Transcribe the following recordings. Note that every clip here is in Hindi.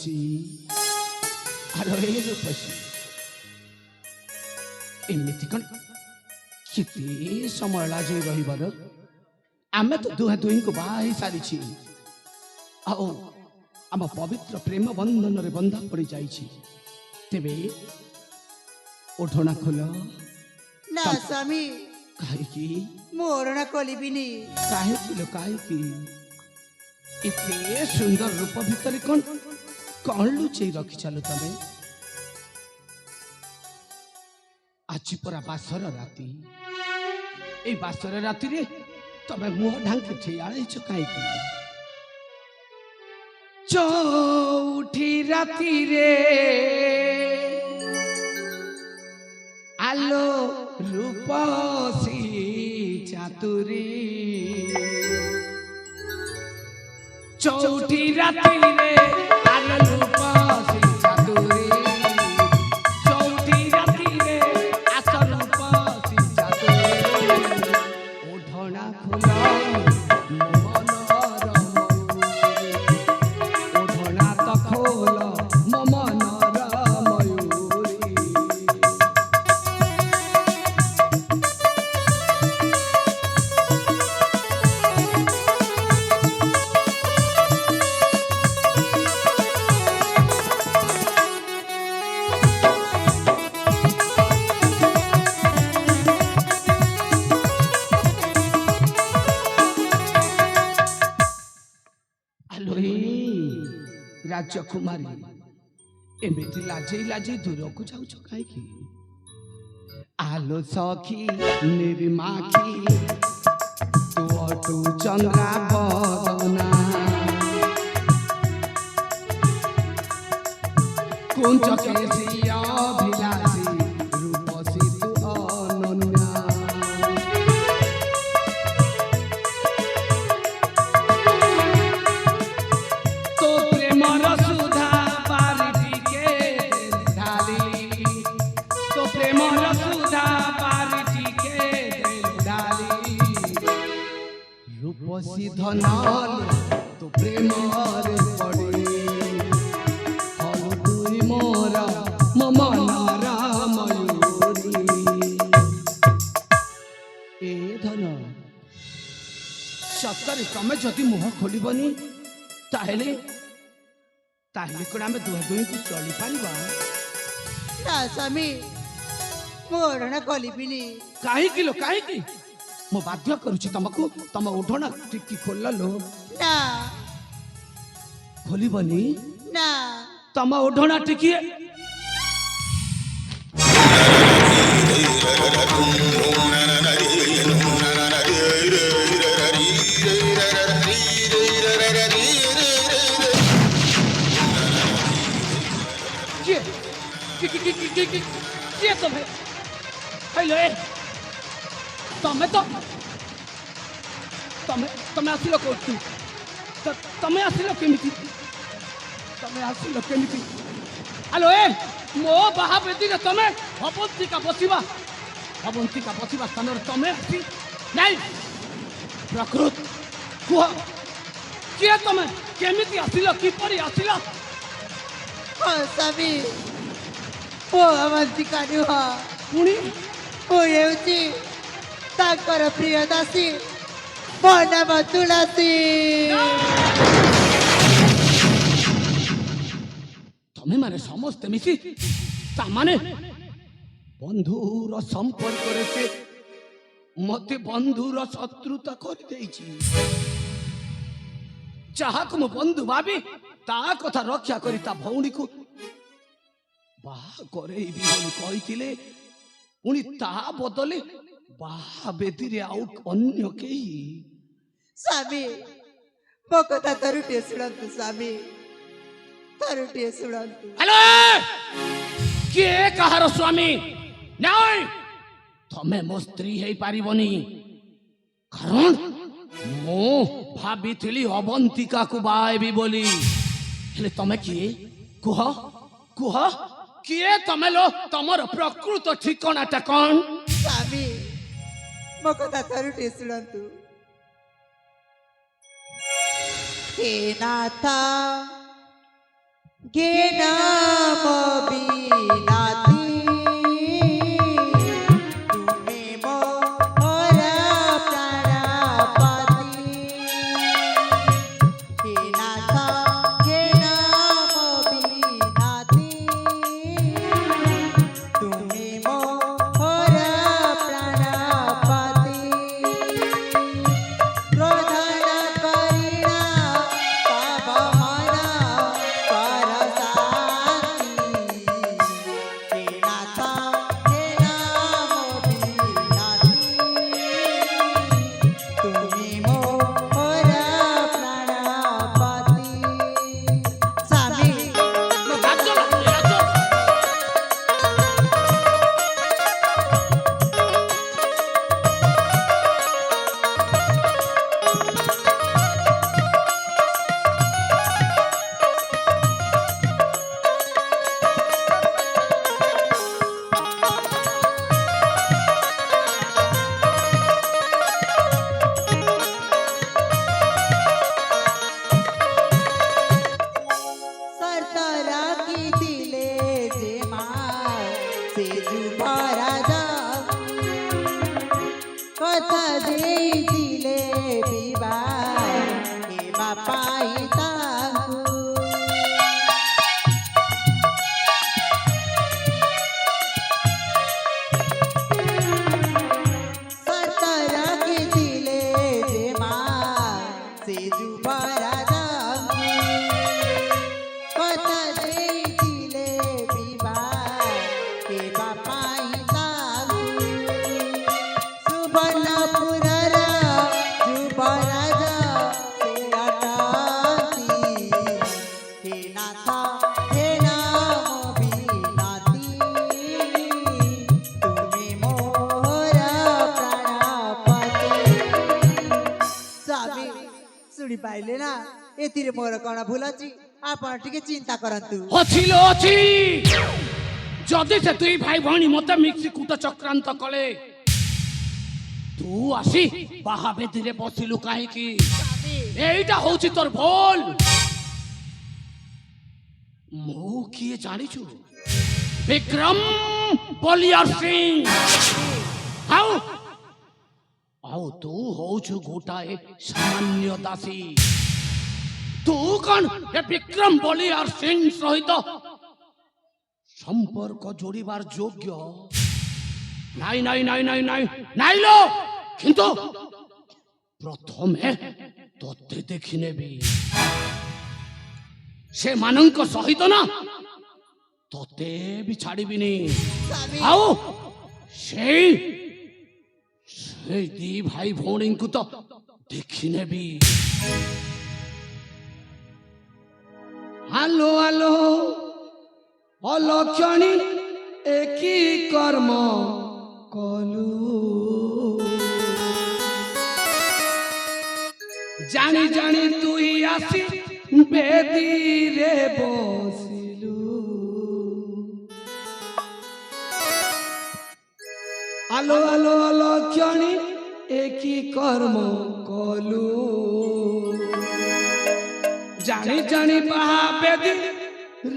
रूपसी अरे रूपसी एमती कौन केते समय लाजे रहीबार आमे तो दुहे दुही को बाही सारी आओ आम पवित्र प्रेम बंधन रे बंधा पड़ी जाइछि तेबे ओढ़ना खोल ना स्वामी काहे मोरना खोलिबिनी काहे एते सुंदर रूप भितर कौन लुचै रखी चलो तमे आज परा बासर राति ए बासर राति रे तमे मुह ढांकी ठियाळैछ काहे चौठी राति रे आलो रूपसी चातुरी चौठी राति रे आलो रूपसी चातुरी चौठी राति रे आस रूपसी चातुरी ओढ़ना खोला मनर मयूरी ओढ़ना तो खोला मनर मयूरी राजकुमारी एमती लाजे लाजे दूर को जाऊ कहीं आलो सखी निर्माखी तू चंद्रा बदना कुंज केसिया भिलासी रूपसी तू अनन्या रूपसी धनाल तो प्रेम पड़े हल तुई मोरा ममनारा मयूरी ए धन सतरे तमे जदि मुह खोलबनी ताहेले कोन आमे दुहे दुही को चली पारिबा ना स्वामी मोरना खोलिबिनी काहे मो बाध्य करूची तुमको तुम ओढ़ना टिकी खोल लो ना खोलिबनी ना तुम ओढ़ना टिकी किए तुम्हें हेलो तमे आसिल कोठी तमे आसिल केमिति हेलो ए मो बाहा बेदी रे तमे भवंतिका बसिबा स्थान रे तमे आसी नहीं प्रकृत कुह किए तमे केमिति आसिल किपरि आसिल स्वामी ओ अवंतिका नुह पुणी ओ हेउची ताकर प्रिय दासी मो नाम तुलसी तमे माने समस्त मिसी तामाने बंधुर संपर्क रे से मते बंधुर शत्रुता कर देछि जहा को बंधु भाभी ता कथा रक्षा करी ता भौणी को बाहा करे भी बोली कहिथिले पुणी ता बदले बाहा बेदी रे आउ अन्य केही स्वामी मो कथा तरुटे सुनंतु स्वामी तरुटे सुनंतु हेलो के कहार स्वामी नहीं तमे मो स्त्री हे पारिबनी कारण मो भाबिथिली अवंतिका को बाएबी बोली हेले तमे किए कुह कुह किए तमे लो तमर प्रकृत ठिकानाटा कौन स्वामी मो कथा तरुटे सुनंतु हे नाथ गे नाम बिनाती तुमे मोर प्राणपति हे नाथ गे नाम बिनाती तुमे मोर प्राणपति क्रोधन करिणा पावमन परसाती हे नाथ हे नाम बिनाती तुमे मोर प्राणपति स्वामी রাজ্য রাজ্য सर्तरा की दिले जे मार से जुबारा जाऊ কথা দেই দিলে বিবাহ হে বাপাই তাকু सर्तरा की दिले जे मार से जुबारा जाऊ কথা দেই দিলে বিবাহ হে বাপাই তাকু সুবর্ণপুরর যুবরাজ সে অটাতি হে নাথ হে নাম বিনাতি তুমি মোর প্রাণপতি স্বামী শুনি পাইলে না এতিরে মোর কোন ভুল আছে ଆପଣ ଟିକେ ଚିନ୍ତା କରନ୍ତୁ ଅଛି ଲୋ ଅଛି ଯଦି ସେ ଦୁଇ ଭାଇ ଭଉଣୀ ମତେ ମିକ୍ସି କୁଟ ଚକ୍ରାନ୍ତ କଲେ ତୁ ଆସି ବାହା ବେଦିରେ ବସିଲୁ କାହିଁକି এইটা হচ্ছে তোর ভুল ମୁଁ କିଏ ଜାଣିଛୁ ବିକ୍ରମ ବଲିଆର ସିଂ ଆଉ ଆଉ ତୁ ହଉଛୁ ଗୋଟାଏ ସାମାନ୍ୟ ଦାସୀ ତୁ କଣ ଏ ବିକ୍ରମ ବଲିଆର ସିଂ ସହିତ সম্পর্ক জোড়িবার যোগ্য নাই নাই নাই নাই নাই নাই লো কিন্তু প্রথমে তোতে দেখি নেবি সেମାନଙ୍କ সহিত না তোতে ବି ଛାଡ଼ିବିନି ଆଉ ସେଇ ସେଇ ଦି ଭାଇ ଭଉଣୀଙ୍କୁ ତ ଦେଖି ନେବି ହାଲୋ ହାଲୋ অলক্ষণী একই কর্ম কলু জানি জানি তুই আসি বেদিরে বসিলু আলো আলো অলক্ষণী একই কর্ম কলু জানি জানি বাহা বেদি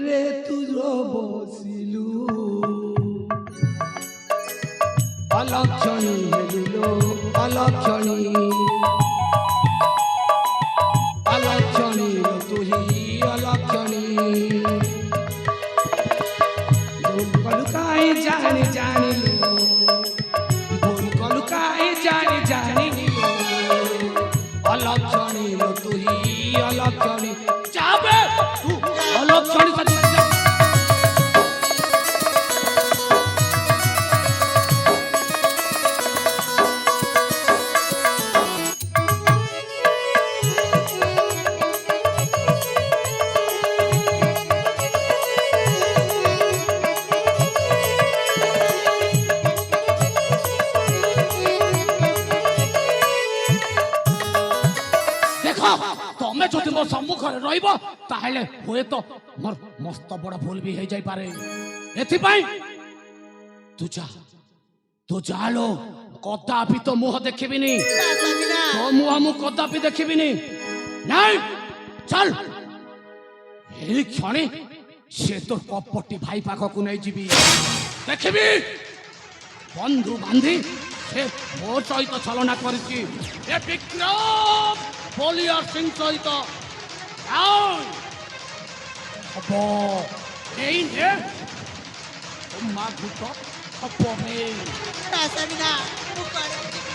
রে তুজো বসিলু অলক্ষণী হেলিলো অলক্ষণী অলক্ষণী তুহি অলক্ষণী ভুল কলুকাই জানি জানিলো ভুল কলুকাই জানি জানিলো অলক্ষণী তুহি অলক্ষণী যাবে অলক্ষণী ତମେ ଯଦି ମୋ ସମ୍ମୁଖରେ ରହିବ ତାହେଲେ ହୁଏତ ମୋର ମସ୍ତ ବଡ ଭୁଲ ବି ହେଇଯାଇପାରେ ଏଥିପାଇଁ ତୁ ଯାଲୋ କଦାପି ତୋ ମୁହଁ ଦେଖିବିନି ତୋ ମୁହଁ ମୁଁ କଦାପି ଦେଖିବିନି ନାଇଁ ଚାଲ ଏଇ କ୍ଷଣି সে তোর কপটি ভাই পাখକୁ ନେଇଯିବି ଦେଖିବି বন্ধু বান্ধি সে ମୋ ସହିତ ছলনা କରିଛି ଏ ବିକ୍ରମ ବଳିଆ ସିଂ ସହିତ ହବ ଏଇ ନେ ମା ଭୂତ ହବ ବେ ରାସାବିନା ମୁଁ କୁଆଡେ